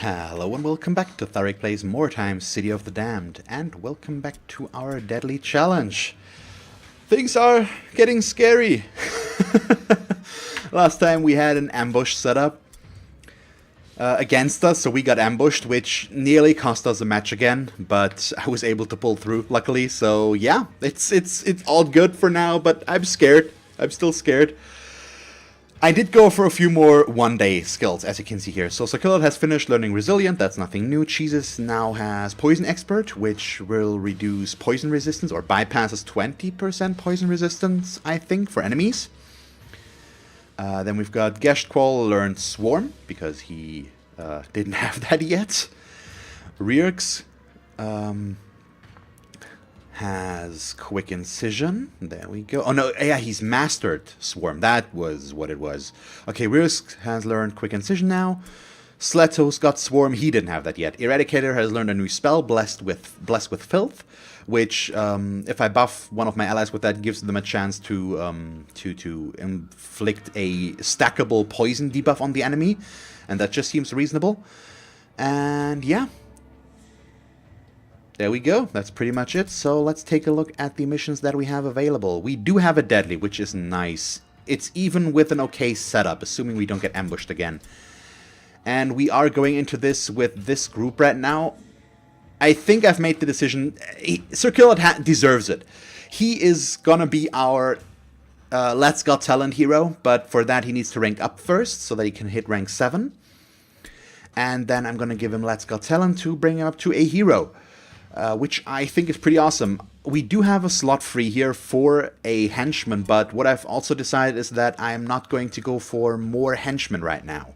Hello and welcome back to Thalric Plays Mordheim, City of the Damned, and welcome back to our deadly challenge. Things are getting scary. Last time we had an ambush set up against us, so we got ambushed, which nearly cost us a match again, but I was able to pull through, luckily, so yeah, it's all good for now, but I'm scared. I'm still scared. I did go for a few more one-day skills, as you can see here. So Sakilot has finished learning Resilient, that's nothing new. Cheeses now has Poison Expert, which will reduce poison resistance, or bypasses 20% poison resistance, I think, for enemies. Then we've got Geshtqual learned Swarm, because he didn't have that yet. Rierx has Quick Incision. There we go. Oh no, yeah, he's mastered Swarm. That was what it was. Okay, Rierx has learned Quick Incision now. Sletos got Swarm. He didn't have that yet. Eradicator has learned a new spell, Blessed with Filth, which, if I buff one of my allies with that, gives them a chance to inflict a stackable poison debuff on the enemy, and that just seems reasonable. And yeah. There we go, that's pretty much it. So let's take a look at the missions that we have available. We do have a Deadly, which is nice. It's even with an okay setup, assuming we don't get ambushed again. And we are going into this with this group right now. I think I've made the decision. Sir Killet deserves it. He is gonna be our Let's Got Talent hero, but for that he needs to rank up first, so that he can hit rank 7. And then I'm gonna give him Let's Got Talent to bring him up to a hero. Which I think is pretty awesome. We do have a slot free here for a henchman, but what I've also decided is that I am not going to go for more henchmen right now.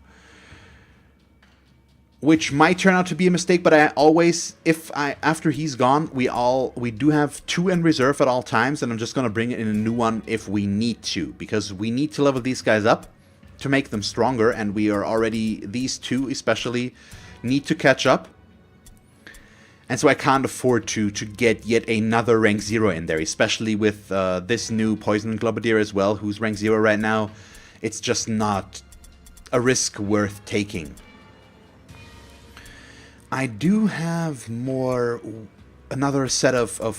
Which might turn out to be a mistake, but I always, after he's gone, we do have 2 in reserve at all times, and I'm just going to bring in a new one if we need to, because we need to level these guys up to make them stronger, and we are already, these 2 especially, need to catch up. And so I can't afford to get yet another rank 0 in there, especially with this new Poison Globadier as well, who's rank 0 right now. It's just not a risk worth taking. I do have another set of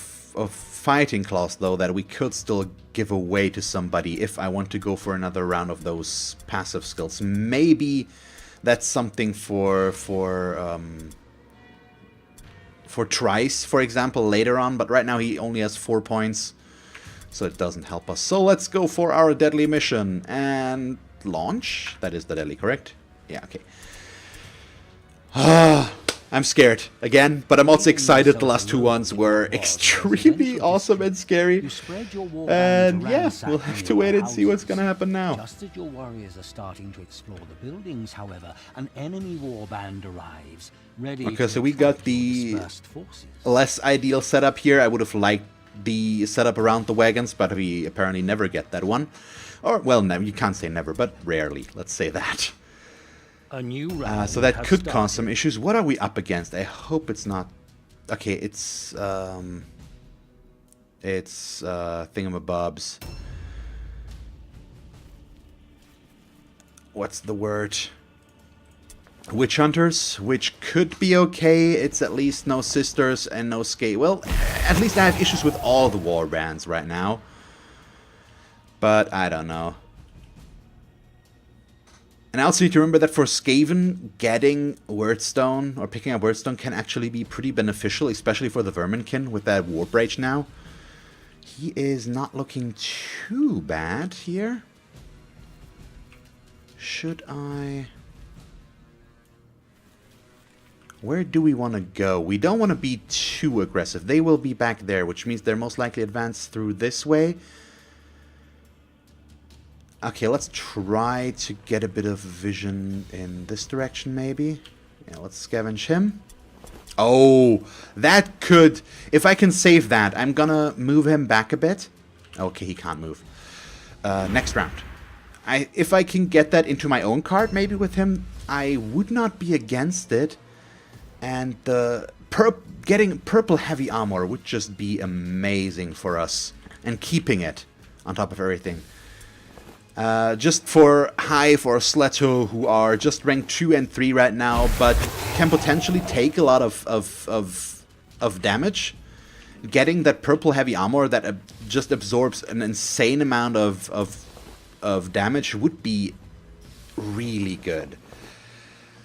fighting claws, though, that we could still give away to somebody if I want to go for another round of those passive skills. Maybe that's something for Trice, for example, later on, but right now he only has 4 points, so it doesn't help us. So let's go for our deadly mission and launch. That is the deadly, correct? Yeah, okay. I'm scared again, but I'm also excited. The last 2 ones were extremely awesome and scary. And yeah, we'll have to wait and see what's gonna happen now. Just as your warriors are starting to explore the buildings, however, an enemy warband arrives. Okay, so we got the less ideal setup here. I would have liked the setup around the wagons, but we apparently never get that one. Or, well, no, you can't say never, but rarely. Let's say that. A new so that could cause some issues. What are we up against? I hope it's not... Okay, it's thingamabobs. What's the word? Witch Hunters, which could be okay. It's at least no Sisters and no Skaven. Well, at least I have issues with all the Warbands right now. But I don't know. And I also need to remember that for Skaven, getting Wordstone or picking up Wordstone can actually be pretty beneficial, especially for the Verminkin with that Warp Rage now. He is not looking too bad here. Should I... Where do we want to go? We don't want to be too aggressive. They will be back there, which means they're most likely advanced through this way. Okay, let's try to get a bit of vision in this direction, maybe. Yeah, let's scavenge him. Oh, that could... If I can save that, I'm gonna move him back a bit. Okay, he can't move. Next round. If I can get that into my own card, maybe with him, I would not be against it. And getting purple heavy armor would just be amazing for us. And keeping it on top of everything. Just for Hive or Sleto, who are just rank 2 and 3 right now, but can potentially take a lot of damage. Getting that purple heavy armor that just absorbs an insane amount of damage would be really good.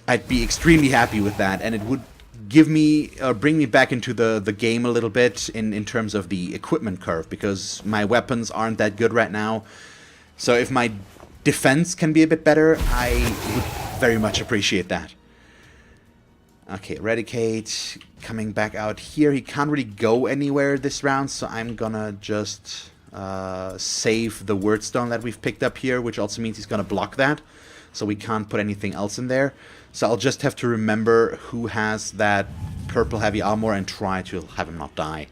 I'd be extremely happy with that, and it would give me bring me back into the game a little bit in terms of the equipment curve, because my weapons aren't that good right now. So if my defense can be a bit better, I would very much appreciate that. Okay, Eradicate coming back out here. He can't really go anywhere this round, so I'm gonna just save the wordstone that we've picked up here, which also means he's gonna block that, so we can't put anything else in there. So I'll just have to remember who has that purple heavy armor and try to have him not die.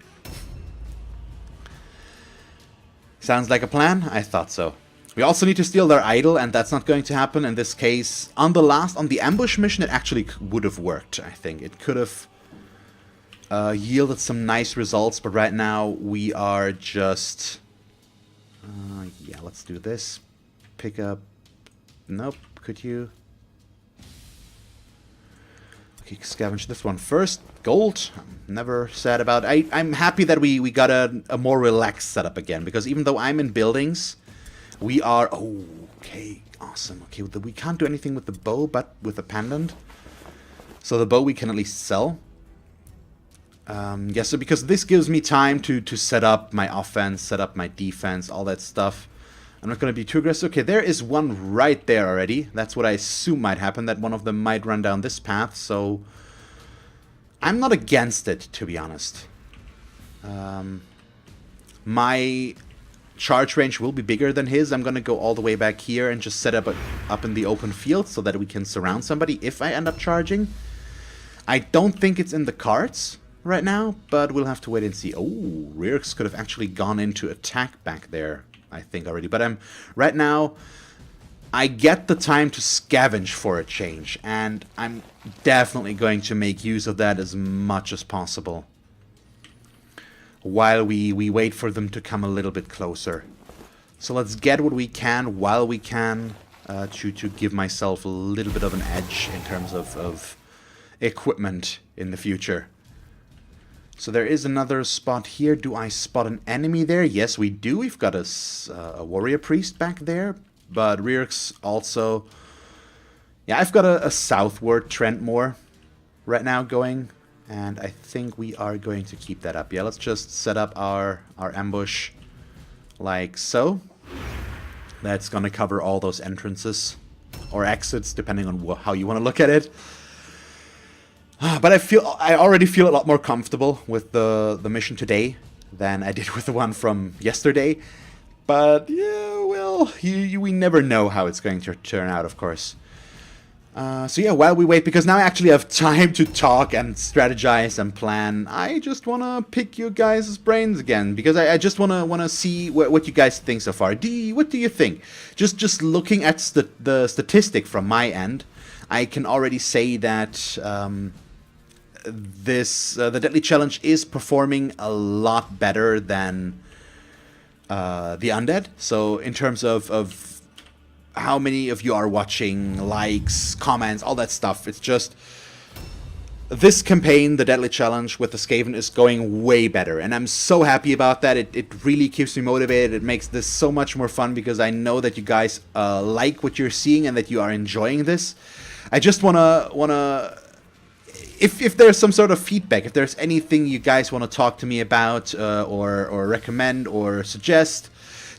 Sounds like a plan? I thought so. We also need to steal their idol, and that's not going to happen in this case. On the ambush mission, it actually would have worked, I think. It could have yielded some nice results, but right now we are just... yeah, let's do this. Pick up... Nope, could you... Okay, scavenge this one first. Gold, I'm never sad about. I'm happy that we got a more relaxed setup again, because even though I'm in buildings, we are... Oh, okay, awesome. Okay, we can't do anything with the bow, but with the pendant. So the bow we can at least sell. Yeah, so because this gives me time to set up my offense, set up my defense, all that stuff. I'm not going to be too aggressive. Okay, there is one right there already. That's what I assume might happen, that one of them might run down this path, so... I'm not against it, to be honest. My charge range will be bigger than his. I'm going to go all the way back here and just set up in the open field so that we can surround somebody if I end up charging. I don't think it's in the cards right now, but we'll have to wait and see. Oh, Ryrx could have actually gone into attack back there, I think, already. But right now, I get the time to scavenge for a change, and I'm definitely going to make use of that as much as possible while we wait for them to come a little bit closer. So let's get what we can while we can to give myself a little bit of an edge in terms of equipment in the future. So there is another spot here. Do I spot an enemy there? Yes, we do. We've got a warrior priest back there. But Ryrx also... Yeah, I've got a southward trend more right now going. And I think we are going to keep that up. Yeah, let's just set up our ambush like so. That's going to cover all those entrances. Or exits, depending on how you want to look at it. But I already feel a lot more comfortable with the mission today than I did with the one from yesterday. But, yeah, well, we never know how it's going to turn out, of course. So yeah, while we wait, because now I actually have time to talk and strategize and plan, I just want to pick you guys' brains again, because I just want to see what you guys think so far. What do you think? Just looking at the statistic from my end, I can already say that the Deadly Challenge is performing a lot better than the Undead. So in terms of how many of you are watching, likes, comments, all that stuff, it's just... This campaign, the Deadly Challenge with the Skaven, is going way better. And I'm so happy about that. It really keeps me motivated. It makes this so much more fun because I know that you guys like what you're seeing and that you are enjoying this. I just wanna if there's some sort of feedback, if there's anything you guys want to talk to me about or recommend or suggest,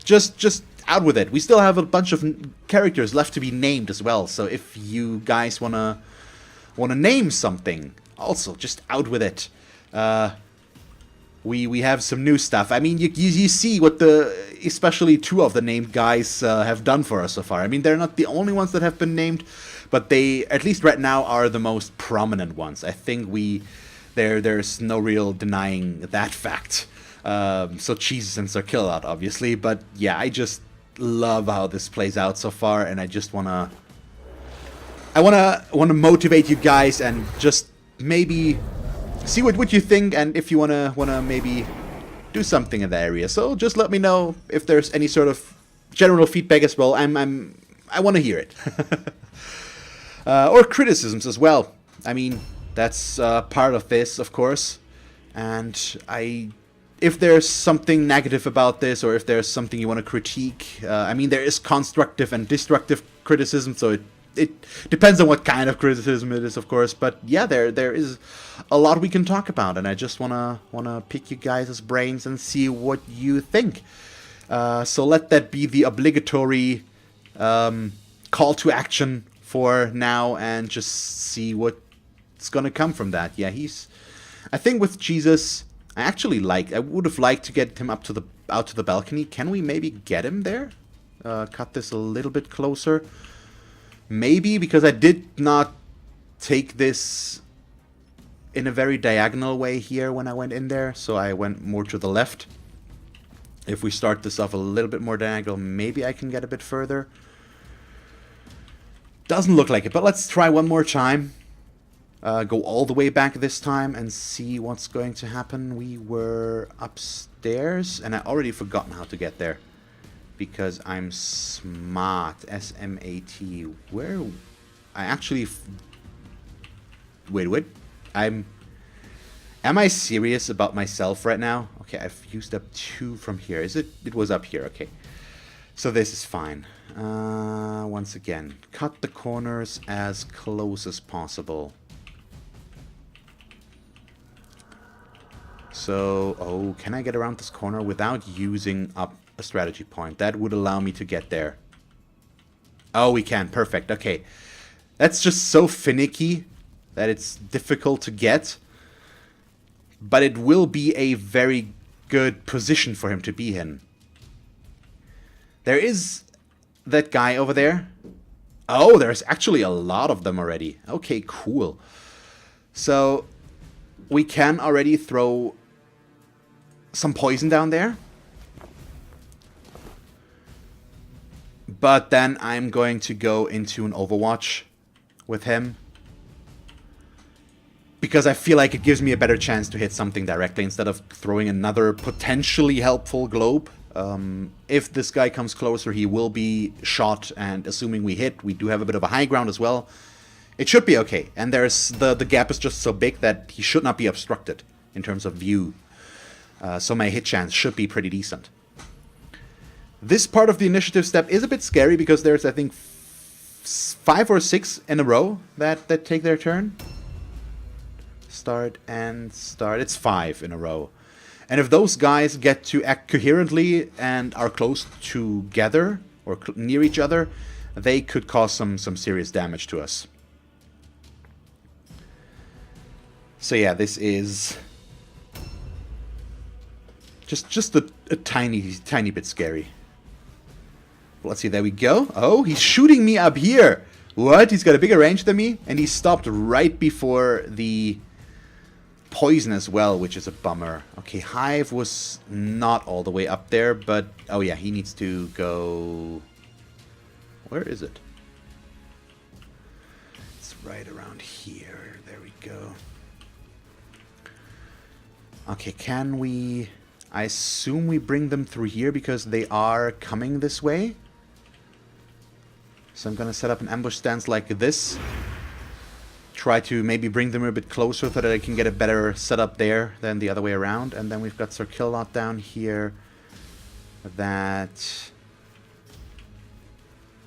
just out with it. We still have a bunch of characters left to be named as well, so if you guys wanna name something, also just out with it. We have some new stuff. I mean, you see what especially two of the named guys have done for us so far. I mean, they're not the only ones that have been named, but they, at least right now, are the most prominent ones. I think there's no real denying that fact. So Jesus and Sir Killalot, obviously, but yeah, I just love how this plays out so far, and I just wanna motivate you guys and just maybe see what you think, and if you wanna maybe do something in the area. So just let me know if there's any sort of general feedback as well. I want to hear it. Or criticisms as well. I mean, that's part of this, of course. And if there's something negative about this, or if there's something you want to critique, I mean, there is constructive and destructive criticism, so it depends on what kind of criticism it is, of course. But yeah, there is a lot we can talk about, and I just wanna pick you guys' brains and see what you think. So let that be the obligatory call to action for now, and just see what's gonna come from that. Yeah, I think with Jesus, I would have liked to get him out to the balcony. Can we maybe get him there? Cut this a little bit closer. Maybe, because I did not take this in a very diagonal way here when I went in there, so I went more to the left. If we start this off a little bit more diagonal, maybe I can get a bit further. Doesn't look like it, but let's try one more time. Go all the way back this time and see what's going to happen. We were upstairs, and I already forgotten how to get there. Because I'm smart. S-M-A-T. Where? I actually... Wait. Am I serious about myself right now? Okay, I've used up 2 from here. It was up here, okay. So this is fine. Once again, cut the corners as close as possible. So, can I get around this corner without using up a strategy point? That would allow me to get there. Oh, we can. Perfect. Okay. That's just so finicky that it's difficult to get. But it will be a very good position for him to be in. There is that guy over there. Oh, there's actually a lot of them already. Okay, cool. So, we can already throw some poison down there. But then I'm going to go into an Overwatch with him. Because I feel like it gives me a better chance to hit something directly instead of throwing another potentially helpful globe. If this guy comes closer, he will be shot, and assuming we hit, we do have a bit of a high ground as well. It should be okay. And there's the gap is just so big that he should not be obstructed in terms of view. So my hit chance should be pretty decent. This part of the initiative step is a bit scary because there's, I think, 5 or 6 in a row that take their turn. Start and start. It's 5 in a row. And if those guys get to act coherently and are close together or near each other, they could cause some serious damage to us. So yeah, this is just a tiny bit scary. Let's see, there we go. Oh, he's shooting me up here. What? He's got a bigger range than me? And he stopped right before the poison as well, which is a bummer. Okay, Hive was not all the way up there, but... Oh yeah, he needs to go... Where is it? It's right around here. There we go. Okay, can we... I assume we bring them through here because they are coming this way. So I'm going to set up an ambush stance like this. Try to maybe bring them a bit closer so that I can get a better setup there than the other way around. And then we've got Sir Killot down here that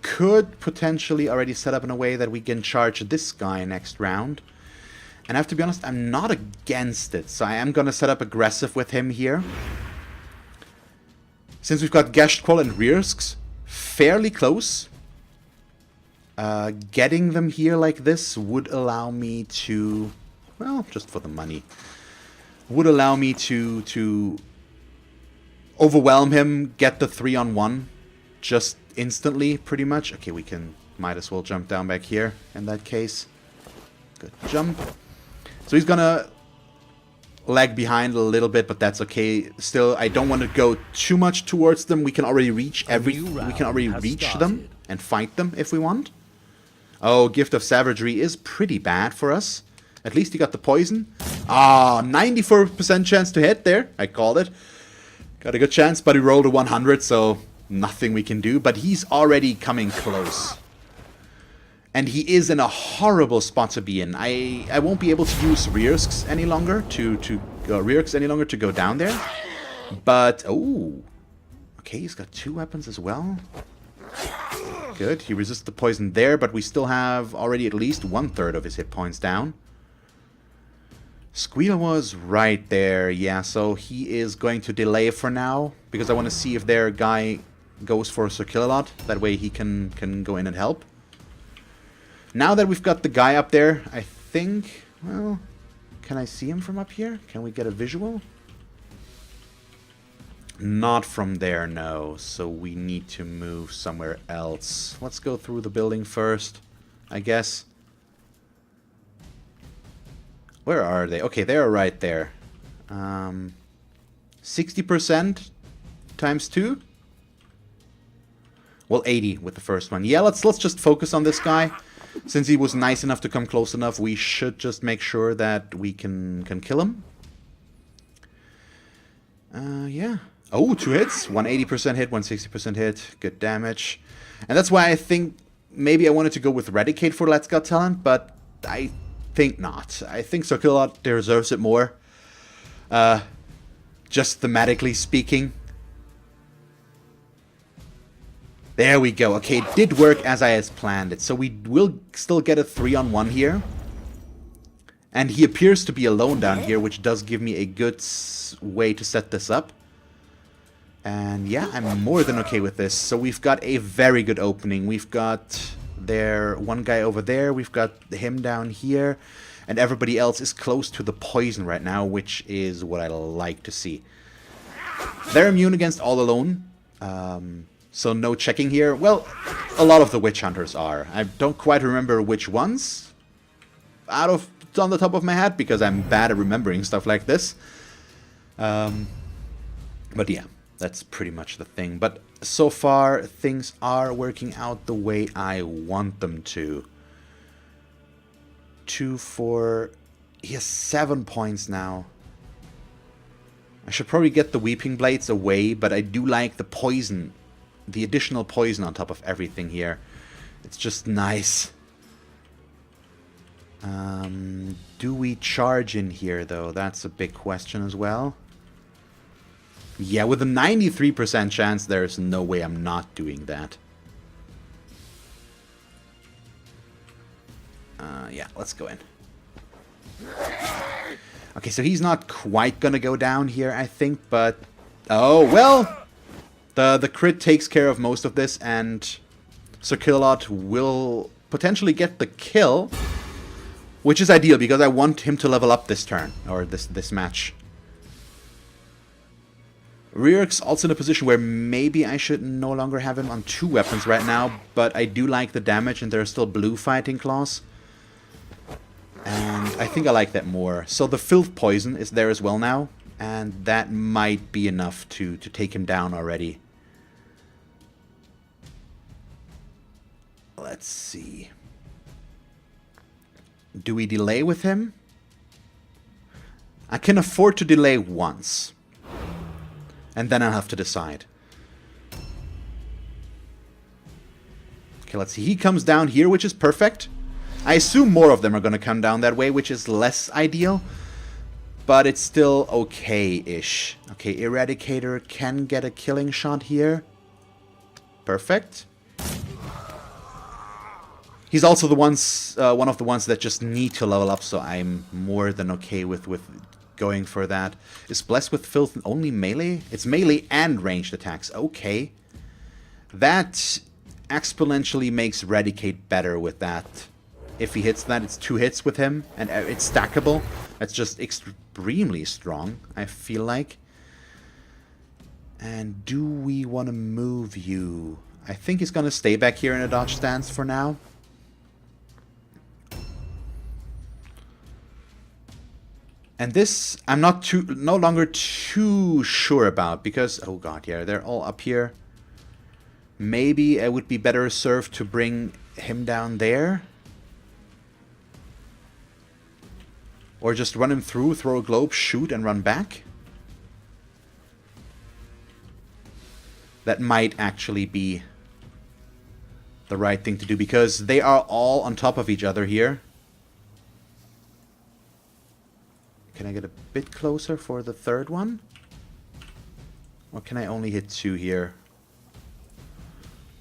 could potentially already set up in a way that we can charge this guy next round. And I have to be honest, I'm not against it. So I am going to set up aggressive with him here. Since we've got Gashtqual and Riersk fairly close, getting them here like this would allow me to, well, just for the money, would allow me to overwhelm him, get the 3-on-1 just instantly, pretty much. Okay, we might as well jump down back here in that case. Good jump. So he's gonna lag behind a little bit, but that's okay. Still, I don't want to go too much towards them. We can already reach them and fight them if we want. Oh, Gift of Savagery is pretty bad for us. At least he got the poison. Ah, 94% chance to hit there. I called it. Got a good chance, but he rolled a 100, so nothing we can do, but he's already coming close. And he is in a horrible spot to be in. I won't be able to use Rearks any longer to go down there. But, oh. Okay, he's got 2 weapons as well. Good, he resists the poison there, but we still have already at least 1/3 of his hit points down. Squeal was right there, yeah, so he is going to delay for now, because I want to see if their guy goes for Sir Kill-A-Lot. That way he can go in and help. Now that we've got the guy up there, I think, well, can I see him from up here? Can we get a visual? Not from there, no. So we need to move somewhere else. Let's go through the building first, I guess. Where are they? Okay, they're right there. 60% times 2? Well, 80 with the first one. Yeah, let's just focus on this guy. Since he was nice enough to come close enough, we should just make sure that we can kill him. Yeah. Oh, 2 hits. 180% hit, 160% hit. Good damage. And that's why I think maybe I wanted to go with Eradicate for Let's Got Talent, but I think not. I think Sir Kill-A-Lot deserves it more. Just thematically speaking. There we go. Okay, it did work as I had planned it. So we will still get a 3-on-1 here. And he appears to be alone down here, which does give me a good way to set this up. And yeah, I'm more than okay with this. So we've got a very good opening. We've got one guy over there. We've got him down here. And everybody else is close to the poison right now, which is what I like to see. They're immune against all alone. So no checking here. Well, a lot of the witch hunters are. I don't quite remember which ones on the top of my head, because I'm bad at remembering stuff like this. But yeah, that's pretty much the thing. But so far, things are working out the way I want them to. 2, 4... He has 7 points now. I should probably get the Weeping Blades away, but I do like the poison. The additional poison on top of everything here. It's just nice. Do we charge in here, though? That's a big question as well. Yeah, with a 93% chance, there's no way I'm not doing that. Yeah, let's go in. Okay, so he's not quite gonna go down here, I think, but... Oh, well... The crit takes care of most of this, and Sir Kill-A-Lot will potentially get the kill, which is ideal, because I want him to level up this turn, or this match. Reark's also in a position where maybe I should no longer have him on 2 weapons right now, but I do like the damage, and there are still blue fighting claws. And I think I like that more. So the Filth Poison is there as well now, and that might be enough to take him down already. Let's see. Do we delay with him? I can afford to delay once. And then I'll have to decide. Okay, let's see. He comes down here, which is perfect. I assume more of them are going to come down that way, which is less ideal. But it's still okay-ish. Okay, Eradicator can get a killing shot here. Perfect. He's also the one of the ones that just need to level up, so I'm more than okay with going for that. Is Blessed with Filth only melee? It's melee and ranged attacks. Okay. That exponentially makes Eradicate better with that. If he hits that, it's 2 hits with him, and it's stackable. That's just extremely strong, I feel like. And do we want to move you? I think he's going to stay back here in a dodge stance for now. And this, I'm no longer too sure about, because, oh god, yeah, they're all up here. Maybe I would be better served to bring him down there. Or just run him through, throw a globe, shoot, and run back. that might actually be the right thing to do, because they are all on top of each other here. Can I get a bit closer for the third one? Or can I only hit 2 here?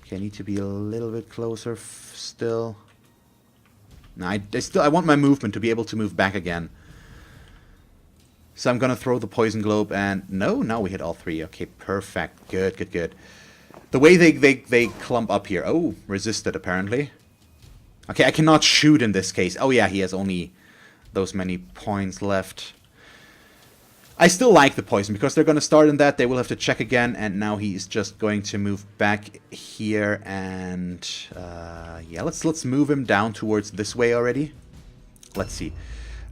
Okay, I need to be a little bit closer still. No, I want my movement to be able to move back again. So I'm gonna throw the poison globe, and no, we hit all 3. Okay, perfect. Good, good, good. The way they clump up here. Oh, resisted apparently. Okay, I cannot shoot in this case. Oh yeah, he has only those many points left. I still like the poison, because they're going to start in that. They will have to check again, and now he's just going to move back here, and yeah, let's move him down towards this way already. Let's see.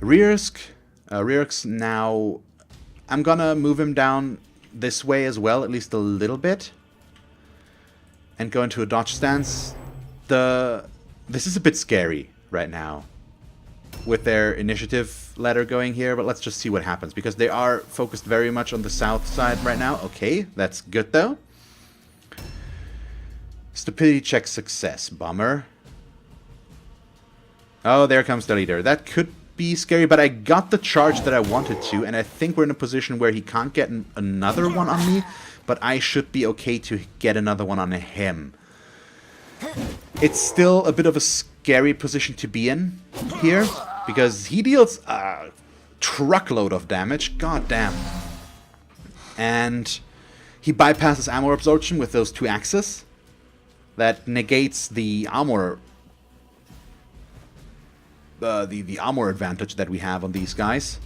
Riersk now, I'm going to move him down this way as well, at least a little bit, and go into a dodge stance. This is a bit scary right now with their initiative ladder going here, but let's just see what happens, because they are focused very much on the south side right now. Okay, that's good though. Stupidity check success. Bummer. Oh, there comes the leader. That could be scary, but I got the charge that I wanted to, and I think we're in a position where he can't get another one on me, but I should be okay to get another one on him. It's still a bit of a scary position to be in here, because he deals a truckload of damage. God damn. And he bypasses armor absorption with those 2 axes. That negates the armor, the armor advantage that we have on these guys.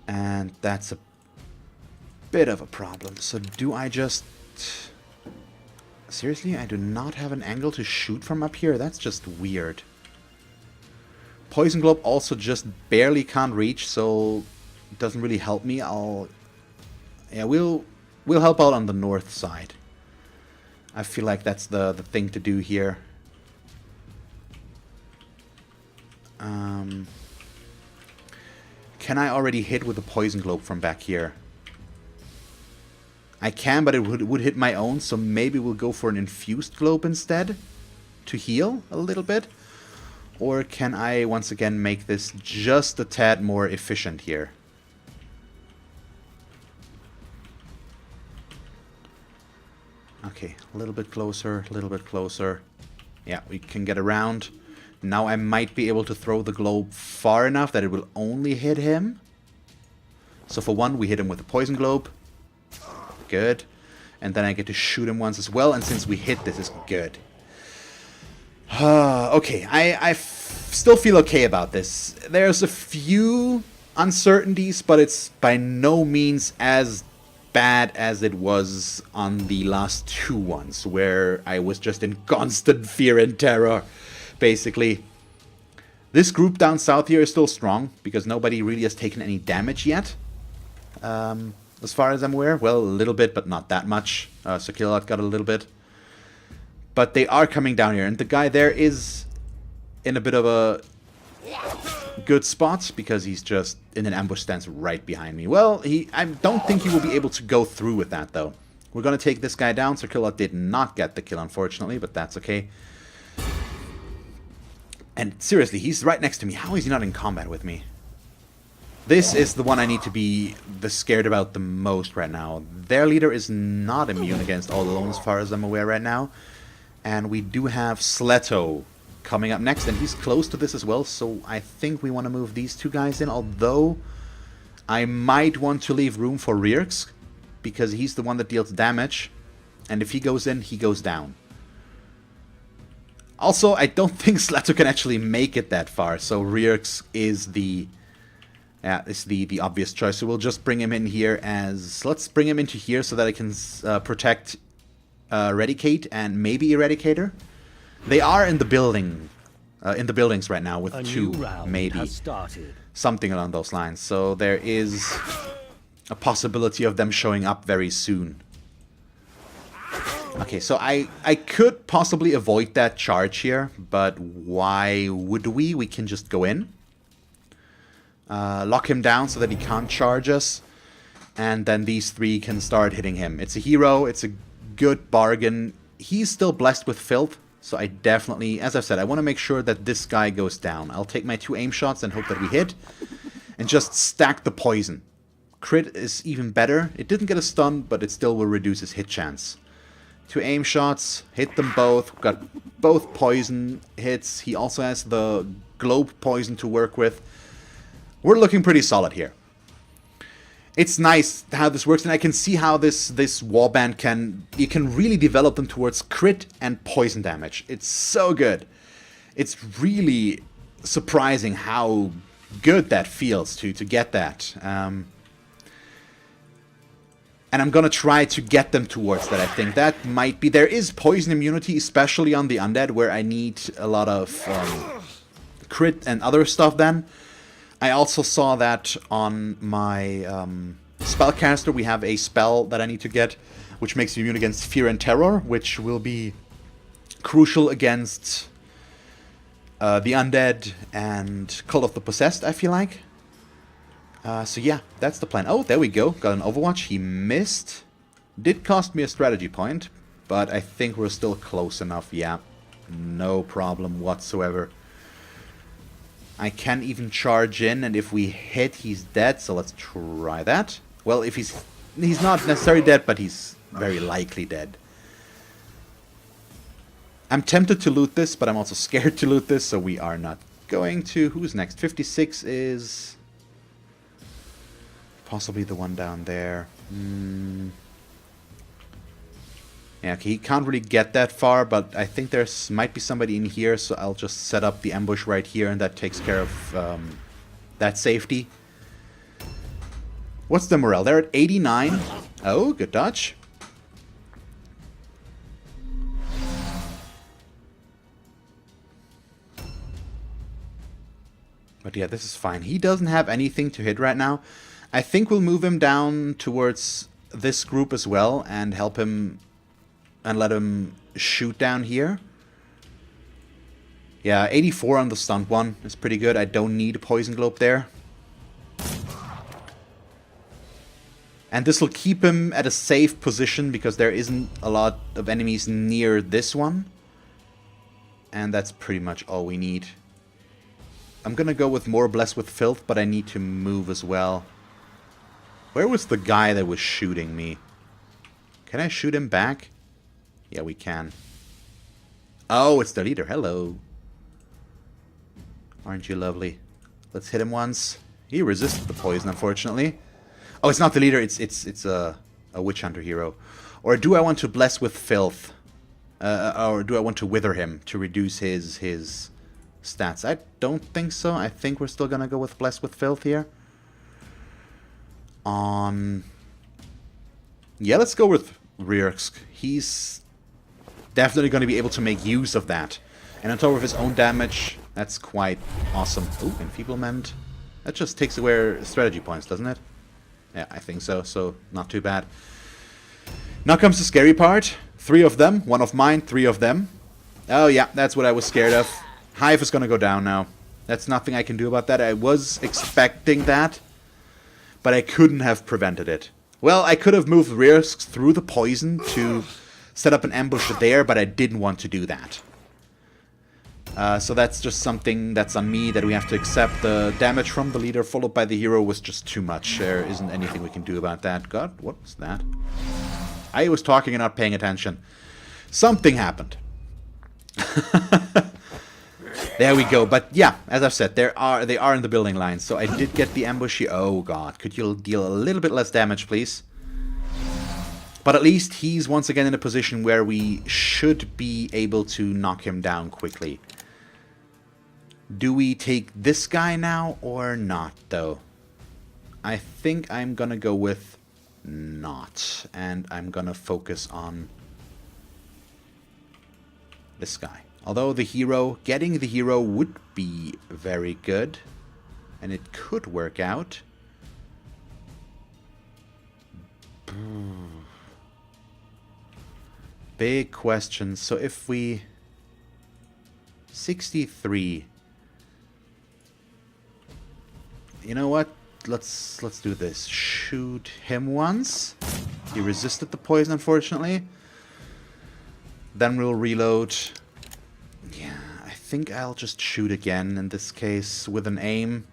And that's a bit of a problem. So do I just... Seriously, I do not have an angle to shoot from up here? That's just weird. Poison Globe also just barely can't reach, so it doesn't really help me. Yeah, we'll help out on the north side. I feel like that's the thing to do here. Can I already hit with the Poison Globe from back here? I can, but it would hit my own, so maybe we'll go for an infused globe instead to heal a little bit. Or can I once again make this just a tad more efficient here? Okay, a little bit closer, a little bit closer. Yeah, we can get around. Now I might be able to throw the globe far enough that it will only hit him. So for one, we hit him with the poison globe. Good. And then I get to shoot him once as well, and since we hit, this is good. Okay, I still feel okay about this. There's a few uncertainties, but it's by no means as bad as it was on the last 2 ones, where I was just in constant fear and terror, basically. This group down south here is still strong, because nobody really has taken any damage yet. As far as I'm aware. Well, a little bit, but not that much. Sakilot got a little bit. But they are coming down here, and the guy there is in a bit of a good spot, because he's just in an ambush stance right behind me. Well, I don't think he will be able to go through with that, though. We're going to take this guy down. Sakilot did not get the kill, unfortunately, but that's okay. And seriously, he's right next to me. How is he not in combat with me? This is the one I need to be scared about the most right now. Their leader is not immune against all alone, as far as I'm aware right now. And we do have Sleto coming up next, and he's close to this as well, so I think we want to move these 2 guys in, although I might want to leave room for Riersk, because he's the one that deals damage, and if he goes in, he goes down. Also, I don't think Sleto can actually make it that far, so Riersk is the obvious choice. So we'll just bring him in here as... Let's bring him into here so that I can protect Eradicate and maybe Eradicator. They are in the building, in the buildings right now with 2, maybe. Something along those lines. So there is a possibility of them showing up very soon. Okay, so I could possibly avoid that charge here, but why would we? We can just go in. Lock him down so that he can't charge us. And then these 3 can start hitting him. It's a hero. It's a good bargain. He's still blessed with filth. So I definitely, as I've said, I want to make sure that this guy goes down. I'll take my 2 aim shots and hope that we hit. And just stack the poison. Crit is even better. It didn't get a stun, but it still will reduce his hit chance. 2 aim shots. Hit them both. Got both poison hits. He also has the globe poison to work with. We're looking pretty solid here. It's nice how this works, and I can see how this Warband you can really develop them towards crit and poison damage. It's so good. It's really surprising how good that feels to get that. And I'm gonna try to get them towards that. I think that might be... There is poison immunity, especially on the undead, where I need a lot of crit and other stuff then. I also saw that on my spellcaster. We have a spell that I need to get, which makes you immune against fear and terror, which will be crucial against the undead and Cult of the Possessed, I feel like. So yeah, that's the plan. Oh, there we go. Got an Overwatch. He missed. Did cost me a strategy point, but I think we're still close enough. Yeah, no problem whatsoever. I can even charge in, and if we hit, he's dead, so let's try that. Well, if he's not necessarily dead, but he's very likely dead. I'm tempted to loot this, but I'm also scared to loot this, so we are not going to. Who's next? 56 is possibly the one down there. Yeah, okay, he can't really get that far, but I think there's might be somebody in here, so I'll just set up the ambush right here, and that takes care of that safety. What's the morale? They're at 89. Oh, good dodge. But yeah, this is fine. He doesn't have anything to hit right now. I think we'll move him down towards this group as well and help him... and let him shoot down here. Yeah, 84 on the stunned one is pretty good. I don't need a poison globe there. And this will keep him at a safe position because there isn't a lot of enemies near this one. And that's pretty much all we need. I'm gonna go with more Blessed with Filth, but I need to move as well. Where was the guy that was shooting me? Can I shoot him back? Yeah, we can. Oh, it's the leader. Hello. Aren't you lovely? Let's hit him once. He resisted the poison, unfortunately. Oh, it's not the leader. It's a witch hunter hero. Or do I want to bless with filth? Or do I want to wither him to reduce his stats? I don't think so. I think we're still gonna go with bless with filth here. Yeah, let's go with Riersk. He's definitely going to be able to make use of that. And on top of his own damage, that's quite awesome. Ooh, enfeeblement. That just takes away strategy points, doesn't it? Yeah, I think so. So, not too bad. Now comes the scary part. 3 of them. 1 of mine, 3 of them. Oh yeah, that's what I was scared of. Hive is going to go down now. That's nothing I can do about that. I was expecting that, but I couldn't have prevented it. Well, I could have moved Riersk through the poison to set up an ambush there, but I didn't want to do that. So that's just something that's on me that we have to accept. The damage from the leader followed by the hero was just too much. There isn't anything we can do about that. God, what was that? I was talking and not paying attention. Something happened. There we go. But yeah, as I've said, they are in the building line. So I did get the ambush here. Oh god, could you deal a little bit less damage, please? But at least he's once again in a position where we should be able to knock him down quickly. Do we take this guy now or not, though? I think I'm gonna go with not. And I'm gonna focus on this guy. Although the hero, getting the hero would be very good. And it could work out. Big question. So if we... 63... You know what? let's do this. Shoot him once. He resisted the poison, unfortunately. Then we'll reload. Yeah, I think I'll just shoot again in this case with an aim.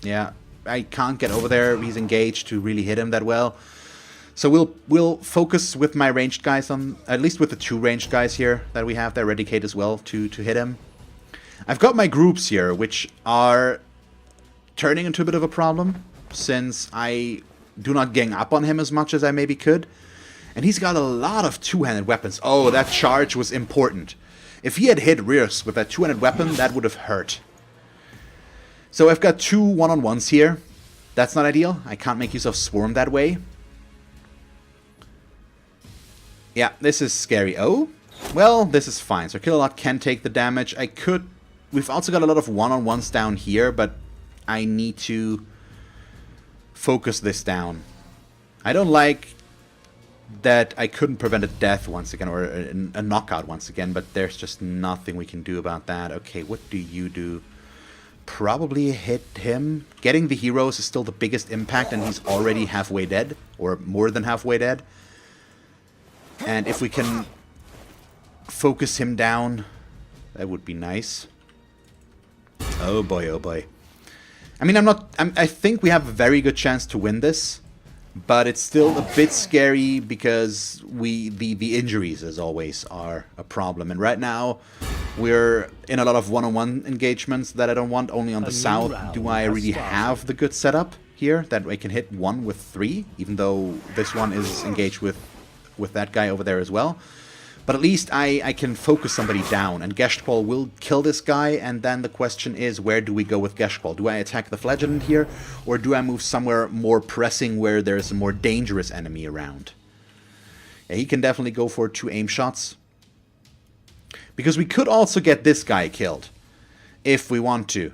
Yeah, I can't get over there. He's engaged to really hit him that well. So we'll focus with my ranged guys on, at least with the 2 ranged guys here that we have there, Eradicate as well to hit him. I've got my groups here, which are turning into a bit of a problem, since I do not gang up on him as much as I maybe could. And he's got a lot of two-handed weapons. Oh, that charge was important. If he had hit Rierks with that two-handed weapon, that would have hurt. So I've got 2 one-on-ones here. That's not ideal. I can't make use of Swarm that way. Yeah, this is scary. Oh, well, this is fine. So Killalot can take the damage. I could... We've also got a lot of one-on-ones down here, but I need to focus this down. I don't like that I couldn't prevent a death once again, or a knockout once again, but there's just nothing we can do about that. Okay, what do you do? Probably hit him. Getting the heroes is still the biggest impact, and he's already halfway dead, or more than halfway dead. And if we can focus him down, that would be nice. Oh boy, oh boy. I mean, I think we have a very good chance to win this, but it's still a bit scary because the injuries, as always, are a problem. And right now, we're in a lot of one-on-one engagements that I don't want. Only on the south do I really have the good setup here that I can hit 1 with 3, even though this one is engaged with that guy over there as well. But at least I can focus somebody down, and Geshtkval will kill this guy, and then the question is, where do we go with Geshtkval? Do I attack the Flagellant here, or do I move somewhere more pressing where there's a more dangerous enemy around? Yeah, he can definitely go for 2 aim shots. Because we could also get this guy killed, if we want to.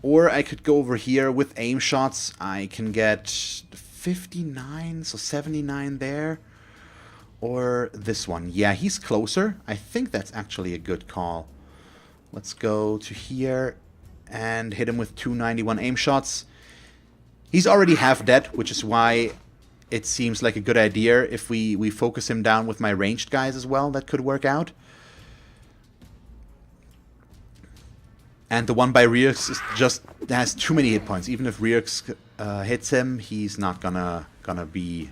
Or I could go over here with aim shots. I can get 59, so 79 there. Or this one. Yeah, he's closer. I think that's actually a good call. Let's go to here and hit him with 291 aim shots. He's already half dead, which is why it seems like a good idea if we focus him down with my ranged guys as well. That could work out. And the one by Rierks just has too many hit points. Even if Rierks hits him, he's not gonna be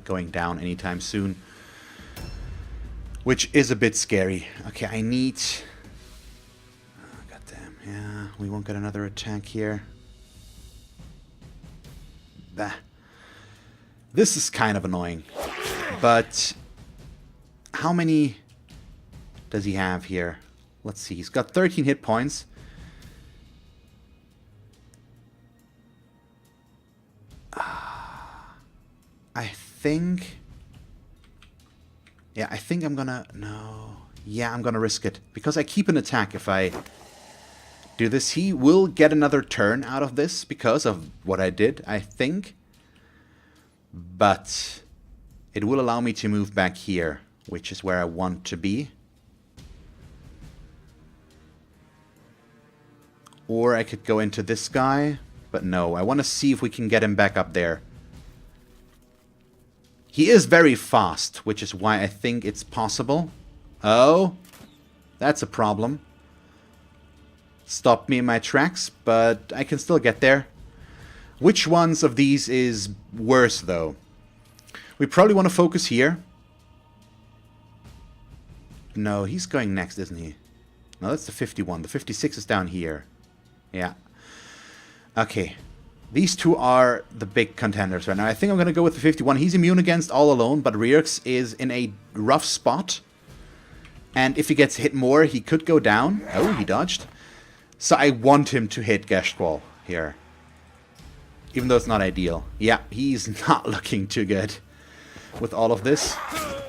going down anytime soon. Which is a bit scary. Okay, I need... Oh, goddamn, yeah, we won't get another attack here. Bah. This is kind of annoying. But how many does he have here? Let's see, he's got 13 hit points. I think... Yeah, I think I'm gonna... No. Yeah, I'm gonna risk it. Because I keep an attack if I do this. He will get another turn out of this because of what I did, I think. But it will allow me to move back here, which is where I want to be. Or I could go into this guy. But no, I want to see if we can get him back up there. He is very fast, which is why I think it's possible. Oh, that's a problem. Stopped me in my tracks, but I can still get there. Which ones of these is worse, though? We probably want to focus here. No, he's going next, isn't he? No, that's the 51. The 56 is down here. Yeah. Okay. These two are the big contenders right now. I think I'm going to go with the 51. He's immune against all alone, but Rierks is in a rough spot. And if he gets hit more, he could go down. Oh, he dodged. So I want him to hit Geshtkval here. Even though it's not ideal. Yeah, he's not looking too good with all of this.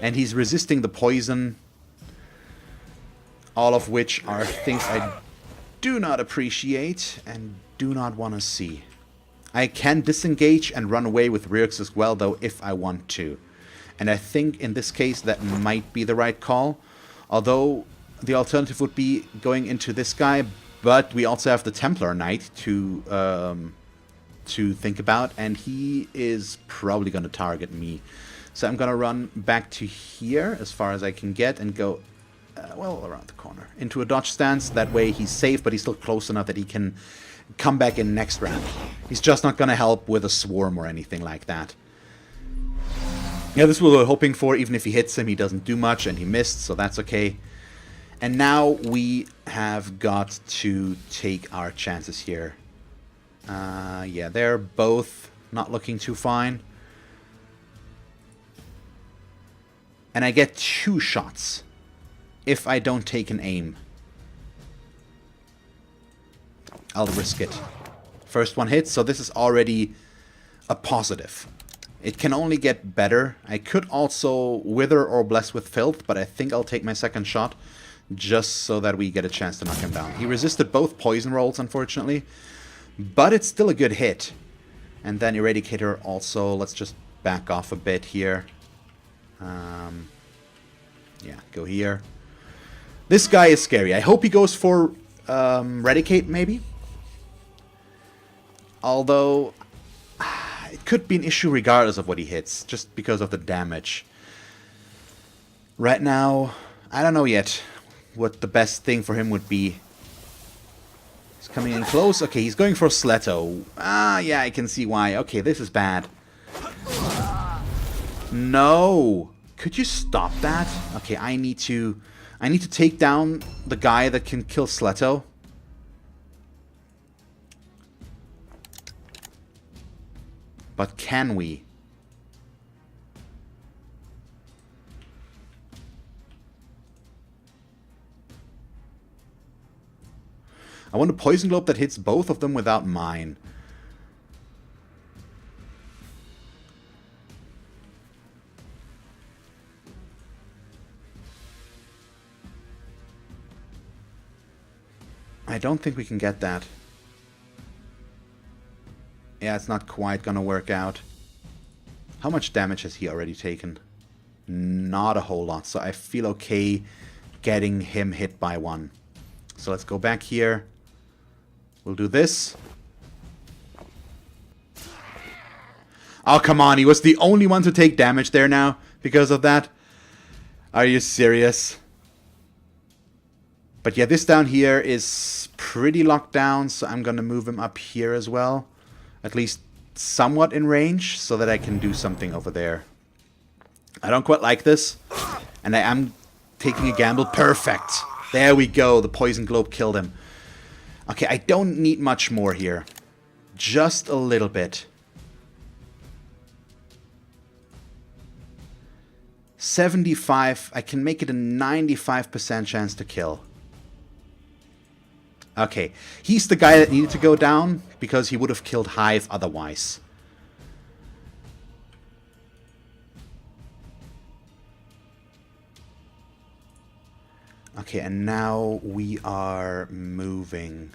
And he's resisting the poison. All of which are things I do not appreciate and do not want to see. I can disengage and run away with Rierks as well, though, if I want to. And I think in this case that might be the right call. Although the alternative would be going into this guy, But we also have the Templar Knight to think about, and he is probably going to target me. So I'm going to run back to here as far as I can get and go, well, around the corner. Into a dodge stance. That way he's safe, but he's still close enough that he can come back in next round. He's just not going to help with a swarm or anything like that. Yeah, this is what we're hoping for. Even if he hits him, he doesn't do much, and he missed, so that's okay. And now we have got to take our chances here. Yeah, they're both not looking too fine. And I get 2 shots if I don't take an aim. I'll risk it. First one hits, so this is already a positive. It can only get better. I could also wither or bless with filth, but I think I'll take my second shot just so that we get a chance to knock him down. He resisted both poison rolls, unfortunately, but it's still a good hit. And then Eradicator also. Let's just back off a bit here. Yeah, go here. This guy is scary. I hope he goes for Eradicate, maybe. Although it could be an issue regardless of what he hits, just because of the damage. Right now, I don't know yet what the best thing for him would be. He's coming in close. Okay, he's going for Sletto. Yeah, I can see why. Okay, this is bad. No! Could you stop that? Okay, I need to take down the guy that can kill Sletto. But can we? I want a Poison Globe that hits both of them without mine. I don't think we can get that. Yeah, it's not quite gonna work out. How much damage has he already taken? Not a whole lot, so I feel okay getting him hit by 1. So let's go back here. We'll do this. Oh, come on, he was the only one to take damage there now because of that. Are you serious? But yeah, this down here is pretty locked down, so I'm gonna move him up here as well. At least somewhat in range, so that I can do something over there. I don't quite like this, and I am taking a gamble. Perfect! There we go, the Poison Globe killed him. Okay, I don't need much more here. Just a little bit. 75, I can make it a 95% chance to kill. Okay, he's the guy that needed to go down, because he would have killed Hive otherwise. Okay, and now we are moving.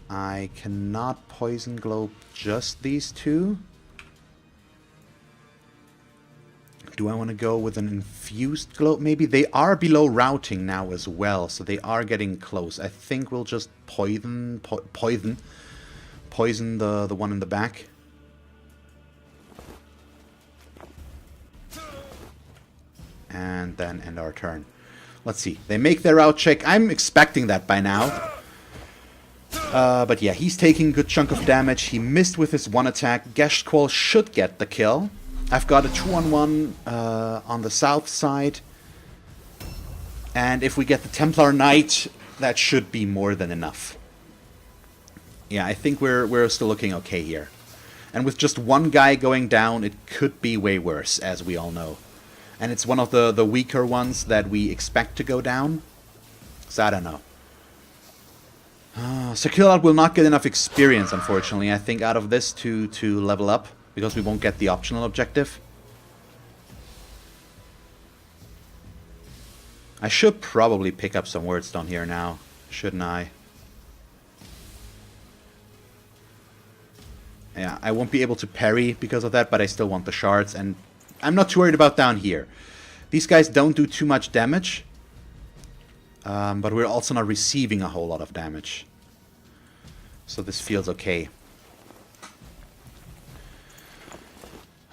I cannot Poison Globe just these 2. Do I want to go with an infused globe? Maybe they are below routing now as well, so they are getting close. I think we'll just poison the one in the back. And then end our turn. Let's see. They make their route check. I'm expecting that by now. But yeah, he's taking a good chunk of damage. He missed with his 1 attack. Geshqual should get the kill. I've got a 2-on-1 on the south side. And if we get the Templar Knight, that should be more than enough. Yeah, I think we're still looking okay here. And with just 1 guy going down, it could be way worse, as we all know. And it's one of the weaker ones that we expect to go down. So I don't know. Sakilad will not get enough experience, unfortunately, I think, out of this to level up. Because we won't get the optional objective. I should probably pick up some Wordstone here now, shouldn't I? Yeah, I won't be able to parry because of that, but I still want the shards. And I'm not too worried about down here. These guys don't do too much damage. But we're also not receiving a whole lot of damage. So this feels okay.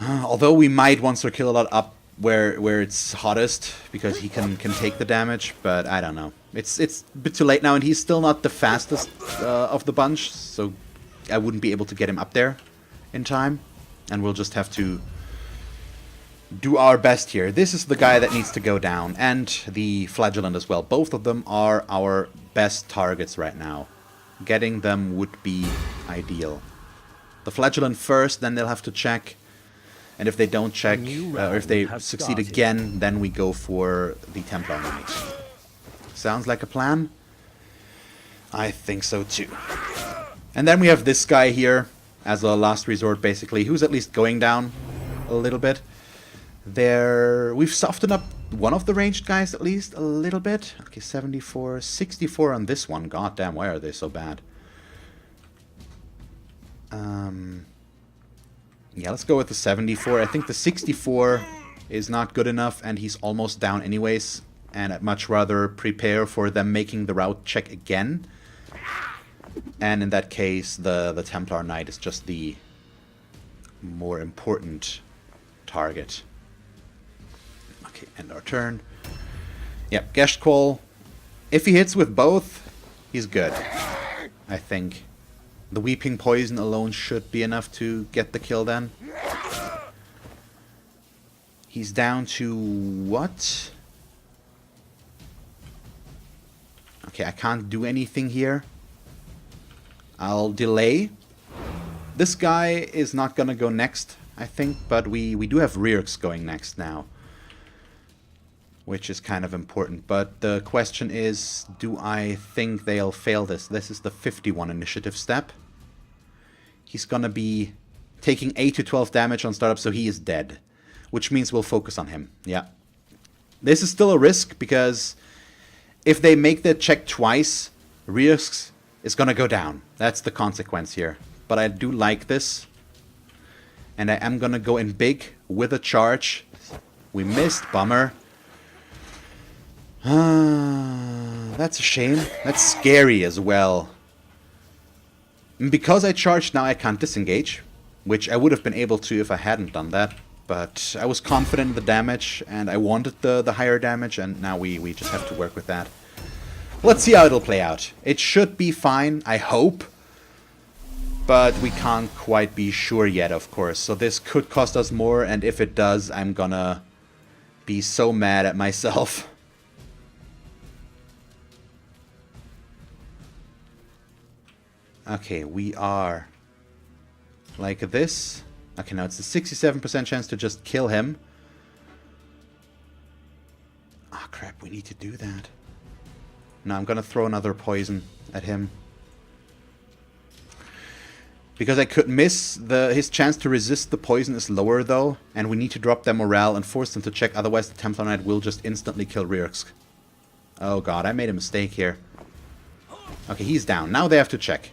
Although we might want Sir Kill-A-Lot up where it's hottest, because he can take the damage, but I don't know. It's a bit too late now, and he's still not the fastest of the bunch, so I wouldn't be able to get him up there in time, and we'll just have to do our best here. This is the guy that needs to go down, and the Flagellant as well. Both of them are our best targets right now. Getting them would be ideal. The Flagellant first, then they'll have to check. And if they don't check, or if they succeed again, then we go for the Templar Knight. Sounds like a plan? I think so too. And then we have this guy here, as a last resort basically, who's at least going down a little bit. We've softened up one of the ranged guys at least a little bit. Okay, 74, 64 on this one. God damn, why are they so bad? Yeah, let's go with the 74. I think the 64 is not good enough, and he's almost down anyways. And I'd much rather prepare for them making the route check again. And in that case, the Templar Knight is just the more important target. Okay, end our turn. Yep, Geshtqual. If he hits with both, he's good, I think. The Weeping Poison alone should be enough to get the kill then. He's down to what? Okay, I can't do anything here. I'll delay. This guy is not gonna go next, I think, but we do have Rierks going next now, which is kind of important. But the question is, do I think they'll fail this? This is the 51 initiative step. He's gonna be taking 8 to 12 damage on startup, so he is dead. Which means we'll focus on him. Yeah. This is still a risk, because if they make the check twice, Rierks is gonna go down. That's the consequence here. But I do like this. And I am gonna go in big with a charge. We missed, bummer. That's a shame. That's scary as well. And because I charged now, I can't disengage, which I would have been able to if I hadn't done that. But I was confident in the damage, and I wanted the higher damage, and now we just have to work with that. Let's see how it'll play out. It should be fine, I hope. But we can't quite be sure yet, of course. So this could cost us more, and if it does, I'm gonna be so mad at myself. Okay, we are like this. Okay, now it's a 67% chance to just kill him. Ah, crap, we need to do that. No, I'm gonna throw another poison at him. Because I could miss, his chance to resist the poison is lower though, and we need to drop their morale and force them to check, otherwise the Templar Knight will just instantly kill Rierks. Oh god, I made a mistake here. Okay, he's down. Now they have to check.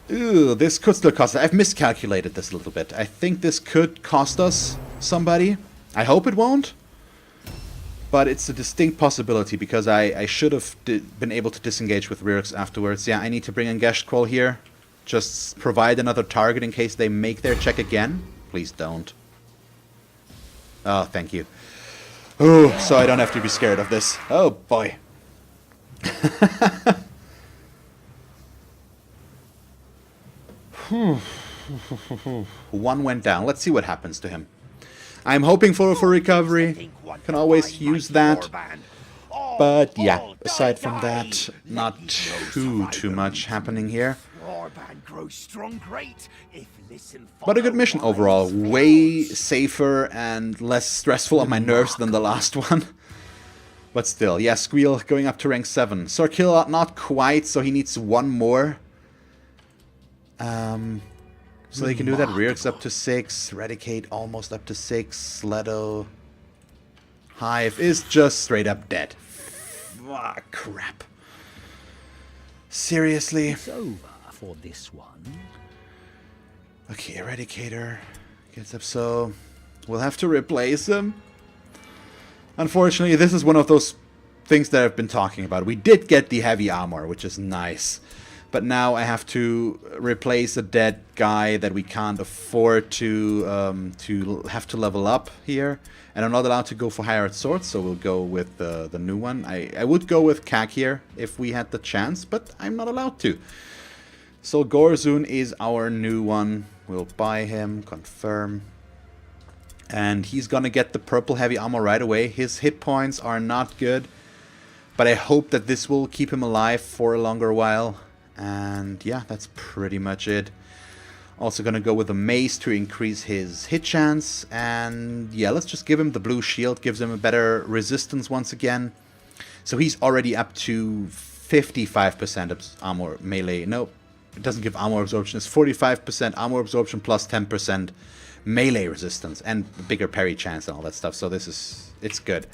Ooh, this could still cost us. I've miscalculated this a little bit. I think this could cost us somebody. I hope it won't. But it's a distinct possibility, because I should have been able to disengage with Rierks afterwards. Yeah, I need to bring in Geshtqual here. Just provide another target in case they make their check again. Please don't. Oh, thank you. Oh, so I don't have to be scared of this. Oh, boy. One went down. Let's see what happens to him. I'm hoping for recovery. Can always use that. But yeah, aside from that, not too much happening here. But a good mission overall. Way safer and less stressful on my nerves than the last one. But still, yeah, Squeal going up to rank 7. Sir Kill-A-Lot not quite, so he needs one more. So they can do that. Rierks up to 6. Eradicate almost up to 6. Leto Hive is just straight up dead. Ah, crap. Seriously? It's over for this one. Okay, Eradicator gets up, so we'll have to replace him. Unfortunately, this is one of those things that I've been talking about. We did get the heavy armor, which is nice. But now I have to replace a dead guy that we can't afford to have to level up here. And I'm not allowed to go for higher swords, so we'll go with the new one. I would go with Kak here if we had the chance, but I'm not allowed to. So Gorzun is our new one. We'll buy him, confirm. And he's gonna get the purple heavy armor right away. His hit points are not good, but I hope that this will keep him alive for a longer while. And yeah, that's pretty much it. Also gonna go with a mace to increase his hit chance. And yeah, let's just give him the blue shield. Gives him a better resistance once again. So he's already up to 55% of armor melee. No, it doesn't give armor absorption. It's 45% armor absorption plus 10% melee resistance. And bigger parry chance and all that stuff. So it's good.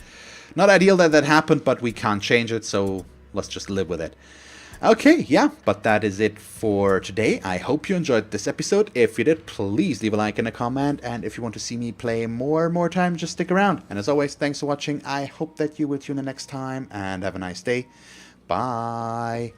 Not ideal that that happened, but we can't change it. So let's just live with it. Okay, yeah, but that is it for today. I hope you enjoyed this episode. If you did, please leave a like and a comment. And if you want to see me play more time, just stick around. And as always, thanks for watching. I hope that you will tune in next time. And have a nice day. Bye.